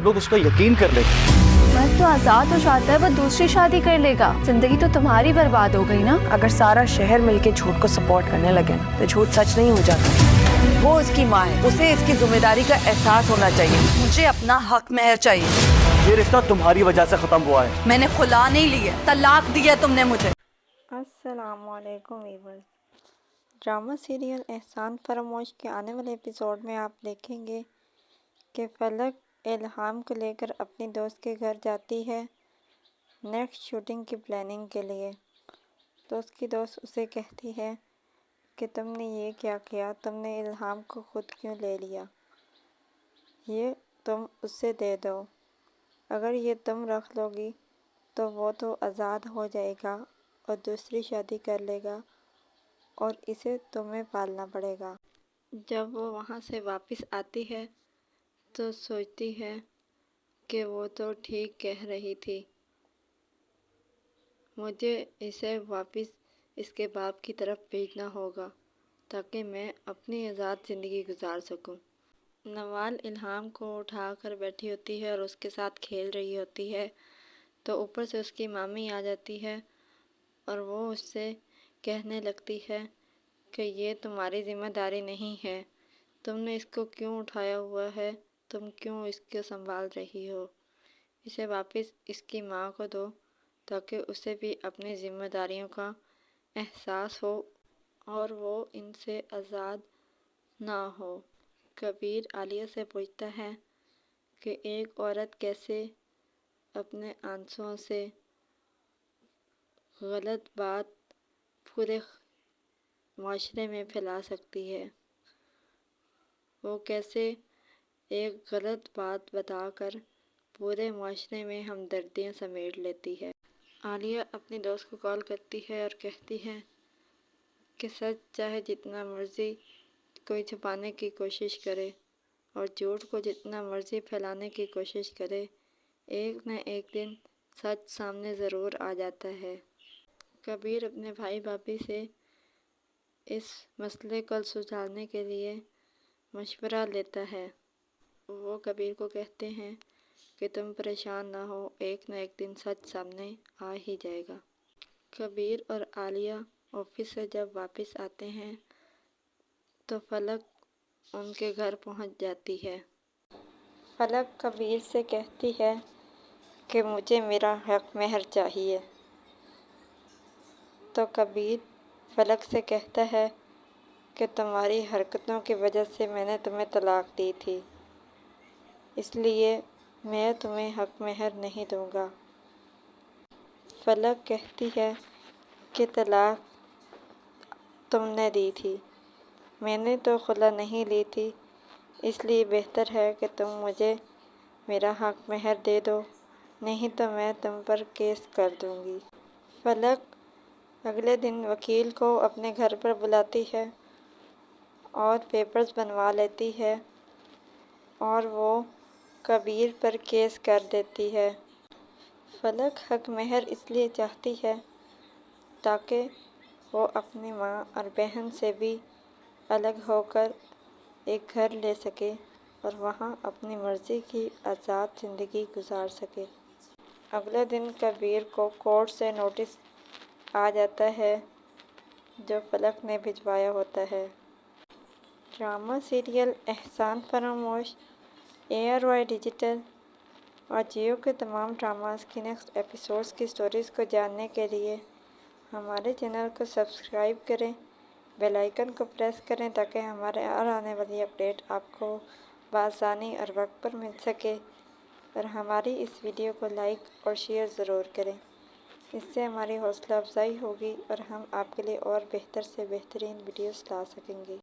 लोग उसको यकीन कर लेते। मर्द तो आजाद हो जाता है, वो दूसरी शादी कर लेगा। जिंदगी तो तुम्हारी बर्बाद हो गई ना। अगर सारा शहर मिलके झूठ को सपोर्ट करने लगे ना तो झूठ सच नहीं हो जाता। वो इसकी माँ है, उसे इसकी जिम्मेदारी का एहसास होना चाहिए। मुझे अपना हक मेहर चाहिए। ये रिश्ता तुम्हारी वजह से खत्म हुआ है। मैंने खुला नहीं लिया, तलाक दिया तुमने मुझे। अस्सलामुअलैकुम व्यूअर्स। ड्रामा सीरियल एहसान फरामोश के आने वाले एपिसोड में आप देखेंगे कि फलक इल्हाम को लेकर अपनी दोस्त के घर जाती है नेक्स्ट शूटिंग की प्लानिंग के लिए। तो उसकी दोस्त उसे कहती है कि तुमने ये क्या किया, तुमने इल्हाम को खुद क्यों ले लिया, ये तुम उससे दे दो। अगर ये तुम रख लोगी तो वो तो आज़ाद हो जाएगा और दूसरी शादी कर लेगा और इसे तुम्हें पालना पड़ेगा। जब वो वहाँ से वापस आती है तो सोचती है कि वो तो ठीक कह रही थी, मुझे इसे वापस इसके बाप की तरफ भेजना होगा ताकि मैं अपनी आज़ाद ज़िंदगी गुजार सकूं। नवाल इल्हाम को उठाकर बैठी होती है और उसके साथ खेल रही होती है तो ऊपर से उसकी मामी आ जाती है और वो उससे कहने लगती है कि ये तुम्हारी ज़िम्मेदारी नहीं है, तुमने इसको क्यों उठाया हुआ है, तुम क्यों इसको संभाल रही हो, इसे वापस इसकी माँ को दो ताकि उसे भी अपनी ज़िम्मेदारियों का एहसास हो और वो इनसे आज़ाद ना हो। कबीर आलिया से पूछता है कि एक औरत कैसे अपने आंसुओं से गलत बात पूरे माशरे में फैला सकती है, वो कैसे एक गलत बात बताकर पूरे माशरे में हमदर्दियाँ समेट लेती है। आलिया अपनी दोस्त को कॉल करती है और कहती है कि सच चाहे जितना मर्ज़ी कोई छुपाने की कोशिश करे और झूठ को जितना मर्ज़ी फैलाने की कोशिश करे, एक न एक दिन सच सामने ज़रूर आ जाता है। कबीर अपने भाई भाभी से इस मसले को सुलझाने के लिए मशवरा लेता है। वो कबीर को कहते हैं कि तुम परेशान ना हो, एक न एक दिन सच सामने आ ही जाएगा। कबीर और आलिया ऑफिस से जब वापस आते हैं तो फलक उनके घर पहुंच जाती है। फलक कबीर से कहती है कि मुझे मेरा हक मेहर चाहिए। तो कबीर फलक से कहता है कि तुम्हारी हरकतों की वजह से मैंने तुम्हें तलाक दी थी, इसलिए मैं तुम्हें हक मेहर नहीं दूंगा। फलक कहती है कि तलाक तुमने दी थी, मैंने तो खुला नहीं ली थी, इसलिए बेहतर है कि तुम मुझे मेरा हक मेहर दे दो, नहीं तो मैं तुम पर केस कर दूंगी। फलक अगले दिन वकील को अपने घर पर बुलाती है और पेपर्स बनवा लेती है और वो कबीर पर केस कर देती है। फलक हक मेहर इसलिए चाहती है ताकि वो अपनी माँ और बहन से भी अलग होकर एक घर ले सके और वहाँ अपनी मर्ज़ी की आज़ाद ज़िंदगी गुजार सके। अगले दिन कबीर को कोर्ट से नोटिस आ जाता है जो फलक ने भिजवाया होता है। ड्रामा सीरियल एहसान फरामोश ARY डिजिटल और जियो के तमाम ड्रामास की नेक्स्ट एपिसोड्स की स्टोरीज़ को जानने के लिए हमारे चैनल को सब्सक्राइब करें, बेल आइकन को प्रेस करें ताकि हमारे और आने वाली अपडेट आपको बआसानी और वक्त पर मिल सके। और हमारी इस वीडियो को लाइक और शेयर ज़रूर करें, इससे हमारी हौसला अफजाई होगी और हम आपके लिए और बेहतर से बेहतरीन वीडियोस ला सकेंगे।